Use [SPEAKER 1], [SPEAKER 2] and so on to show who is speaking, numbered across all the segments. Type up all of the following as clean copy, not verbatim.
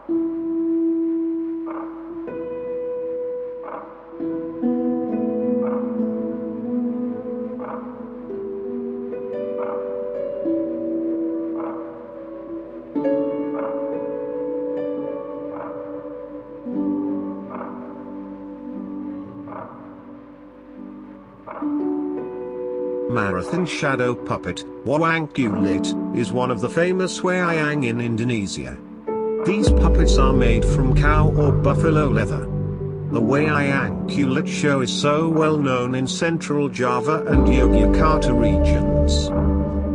[SPEAKER 1] Marathon shadow puppet, wayang kulit, is one of the famous wayang in Indonesia. These puppets are made from cow or buffalo leather. The wayang kulit show is so well known in central Java and Yogyakarta regions.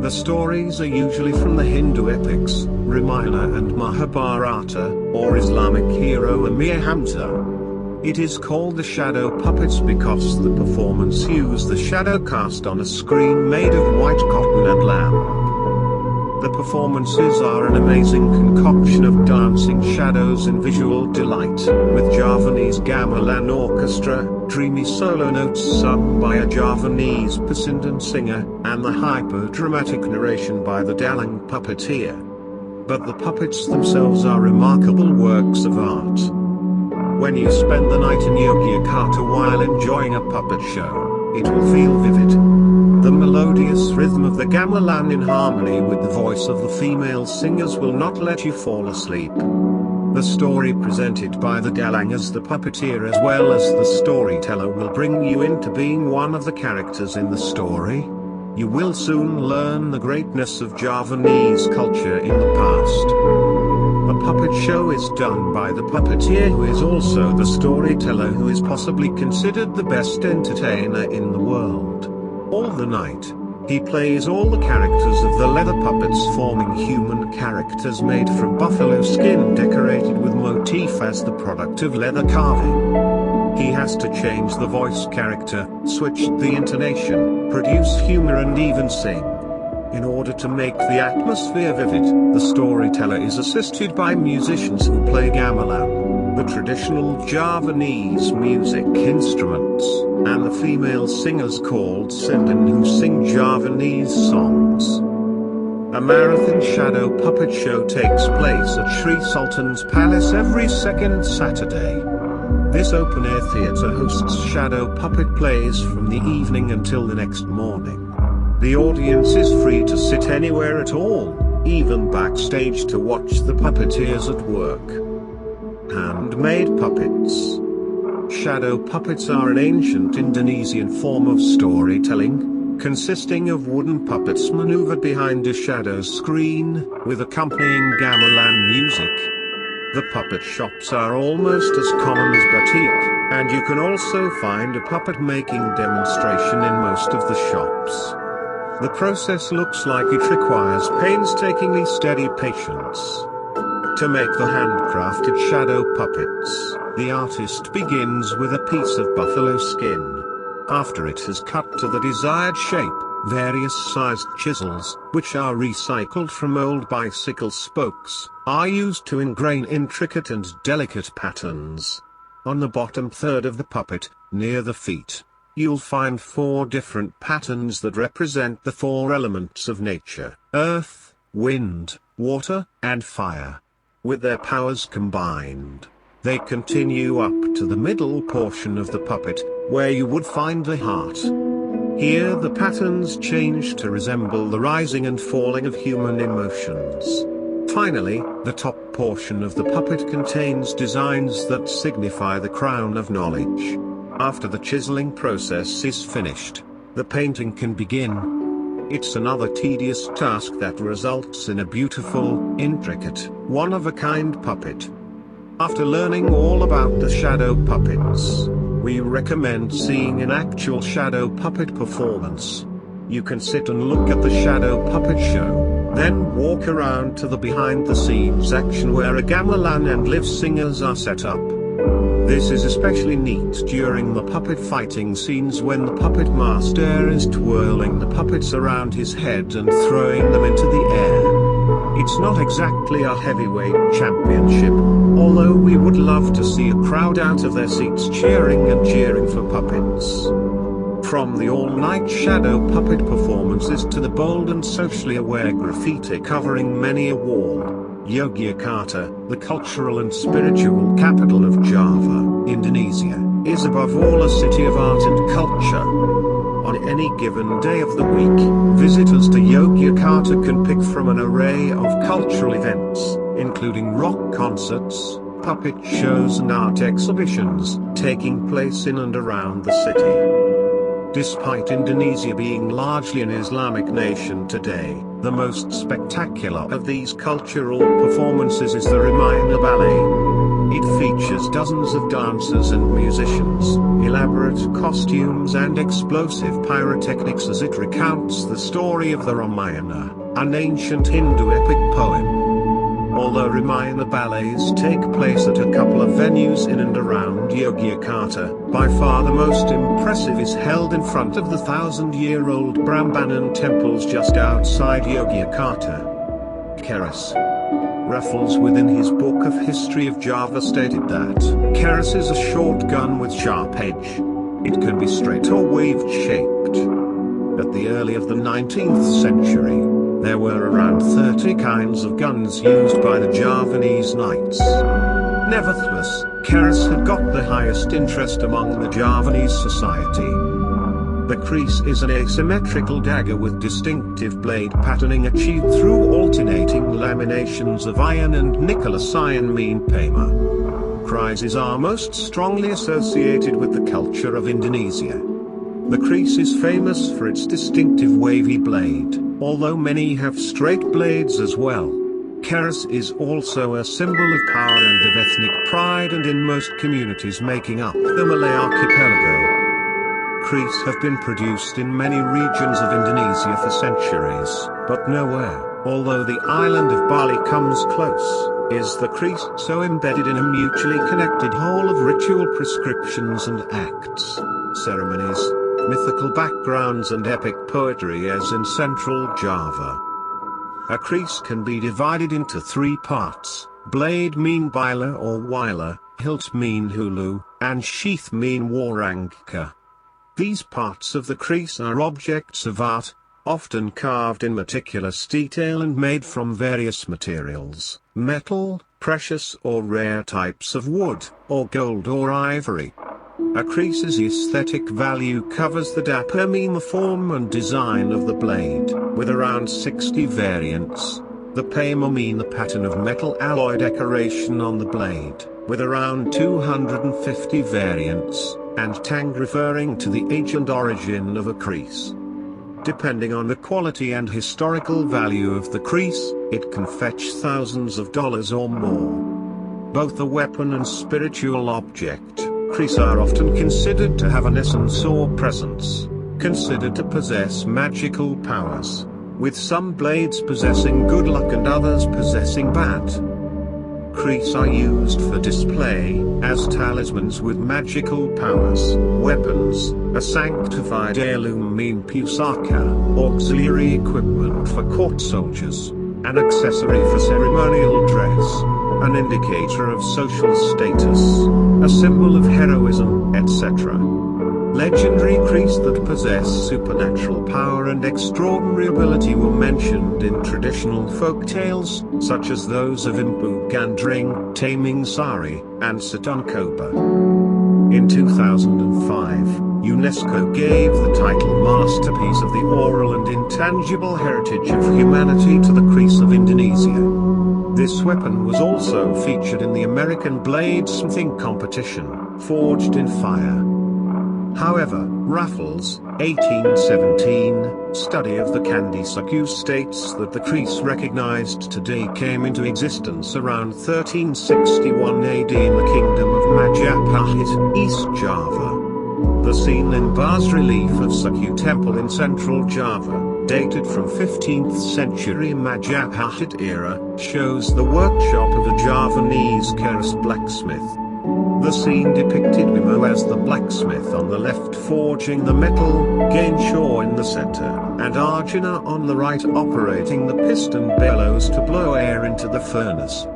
[SPEAKER 1] The stories are usually from the Hindu epics, Ramayana and Mahabharata, or Islamic hero Amir Hamza. It is called the shadow puppets because the performance used the shadow cast on a screen made of white cotton and lamp. The performances are an amazing concoction of dancing shadows and visual delight, with Javanese gamelan orchestra, dreamy solo notes sung by a Javanese persistent singer, and the hyper-dramatic narration by the dalang puppeteer. But the puppets themselves are remarkable works of art. When you spend the night in Yogyakarta while enjoying a puppet show, it will feel vivid. The melodious rhythm of the gamelan in harmony with the voice of the female singers will not let you fall asleep. The story presented by the dalang as the puppeteer as well as the storyteller will bring you into being one of the characters in the story. You will soon learn the greatness of Javanese culture in the past. A puppet show is done by the puppeteer who is also the storyteller, who is possibly considered the best entertainer in the world. All the night, he plays all the characters of the leather puppets, forming human characters made from buffalo skin decorated with motif as the product of leather carving. He has to change the voice character, switch the intonation, produce humor and even sing. In order to make the atmosphere vivid, the storyteller is assisted by musicians who play gamelan, the traditional Javanese music instruments, and the female singers called senden who sing Javanese songs. A marathon shadow puppet show takes place at Sri Sultan's Palace every second Saturday. This open-air theatre hosts shadow puppet plays from the evening until the next morning. The audience is free to sit anywhere at all, even backstage, to watch the puppeteers at work. Handmade puppets. Shadow puppets are an ancient Indonesian form of storytelling, consisting of wooden puppets maneuvered behind a shadow screen, with accompanying gamelan music. The puppet shops are almost as common as batik, and you can also find a puppet making demonstration in most of the shops. The process looks like it requires painstakingly steady patience. To make the handcrafted shadow puppets, the artist begins with a piece of buffalo skin. After it has cut to the desired shape, various sized chisels, which are recycled from old bicycle spokes, are used to engrain intricate and delicate patterns. On the bottom third of the puppet, near the feet, you'll find 4 different patterns that represent the 4 elements of nature: earth, wind, water, and fire. With their powers combined, they continue up to the middle portion of the puppet, where you would find the heart. Here the patterns change to resemble the rising and falling of human emotions. Finally, the top portion of the puppet contains designs that signify the crown of knowledge. After the chiseling process is finished, the painting can begin. It's another tedious task that results in a beautiful, intricate, one-of-a-kind puppet. After learning all about the shadow puppets, we recommend seeing an actual shadow puppet performance. You can sit and look at the shadow puppet show, then walk around to the behind-the-scenes section where a gamelan and live singers are set up. This is especially neat during the puppet fighting scenes when the puppet master is twirling the puppets around his head and throwing them into the air. It's not exactly a heavyweight championship, although we would love to see a crowd out of their seats cheering for puppets. From the all-night shadow puppet performances to the bold and socially aware graffiti covering many a wall, Yogyakarta, the cultural and spiritual capital of Java, Indonesia, is above all a city of art and culture. On any given day of the week, visitors to Yogyakarta can pick from an array of cultural events, including rock concerts, puppet shows and art exhibitions, taking place in and around the city. Despite Indonesia being largely an Islamic nation today, the most spectacular of these cultural performances is the Ramayana Ballet. It features dozens of dancers and musicians, elaborate costumes and explosive pyrotechnics as it recounts the story of the Ramayana, an ancient Hindu epic poem. Although Ramayana ballets take place at a couple of venues in and around Yogyakarta, by far the most impressive is held in front of the 1,000-year-old Prambanan temples just outside Yogyakarta. Kris Raffles within his book of History of Java stated that Kris is a short gun with sharp edge. It can be straight or waved shaped. At the early of the 19th century, there were around 30 kinds of guns used by the Javanese knights. Nevertheless, Kris had got the highest interest among the Javanese society. The Kris is an asymmetrical dagger with distinctive blade patterning achieved through alternating laminations of iron and nickel cyanamine polymer. Krises are most strongly associated with the culture of Indonesia. The Kris is famous for its distinctive wavy blade, although many have straight blades as well. Kris is also a symbol of power and of ethnic pride, and in most communities making up the Malay archipelago. Kris have been produced in many regions of Indonesia for centuries, but nowhere, although the island of Bali comes close, is the Kris so embedded in a mutually connected whole of ritual prescriptions and acts, ceremonies, mythical backgrounds and epic poetry as in central Java. A Kris can be divided into three parts: blade mean bila or wila, hilt mean hulu, and sheath mean warangka. These parts of the Kris are objects of art, often carved in meticulous detail and made from various materials: metal, precious or rare types of wood, or gold or ivory. A Kris's aesthetic value covers the dapper mean the form and design of the blade, with around 60 variants. The payma mean the pattern of metal alloy decoration on the blade, with around 250 variants, and tang referring to the age and origin of a Kris. Depending on the quality and historical value of the Kris, it can fetch thousands of dollars or more. Both a weapon and spiritual object, Kris are often considered to have an essence or presence, considered to possess magical powers, with some blades possessing good luck and others possessing bad. Kris are used for display, as talismans with magical powers, weapons, a sanctified heirloom mean pusaka, auxiliary equipment for court soldiers, an accessory for ceremonial dress, an indicator of social status, a symbol of heroism, etc. Legendary Kris that possess supernatural power and extraordinary ability were mentioned in traditional folk tales, such as those of Impu Gandring, Taming Sari, and Satunkoba. In 2005, UNESCO gave the title Masterpiece of the Oral and Intangible Heritage of Humanity to the Kris of Indonesia. This weapon was also featured in the American bladesmithing competition, Forged in Fire. However, Raffles, 1817, study of the Kandisaku states that the Kris recognized today came into existence around 1361 AD in the kingdom of Majapahit, East Java. The scene in bas-relief of Saku Temple in central Java, dated from 15th century Majapahit era, shows the workshop of a Javanese Kris blacksmith. The scene depicted Bimo as the blacksmith on the left forging the metal, Gainshaw in the center, and Arjuna on the right operating the piston bellows to blow air into the furnace.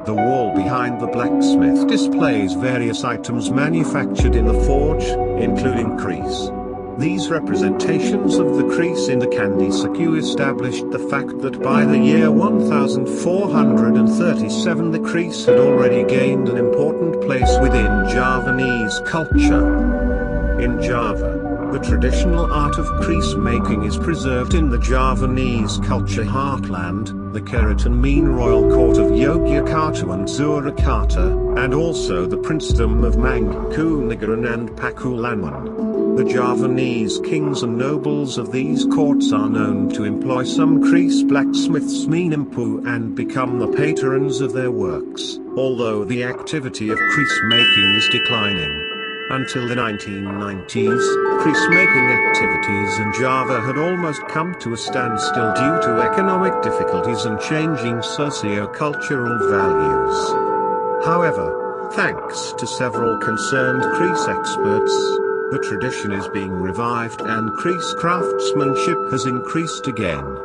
[SPEAKER 1] The wall behind the blacksmith displays various items manufactured in the forge, including Kris. These representations of the Kris in the Candi Suku established the fact that by the year 1437 the Kris had already gained an important place within Javanese culture. In Java, the traditional art of Kris making is preserved in the Javanese culture heartland, the Keraton royal court of Yogyakarta and Surakarta, and also the princedom of Mangkubuwono and Pakualaman. The Javanese kings and nobles of these courts are known to employ some Kris blacksmiths Menimpu and become the patrons of their works, although the activity of Kris making is declining. Until the 1990s, Kris making activities in Java had almost come to a standstill due to economic difficulties and changing socio-cultural values. However, thanks to several concerned Kris experts, the tradition is being revived and Kris craftsmanship has increased again.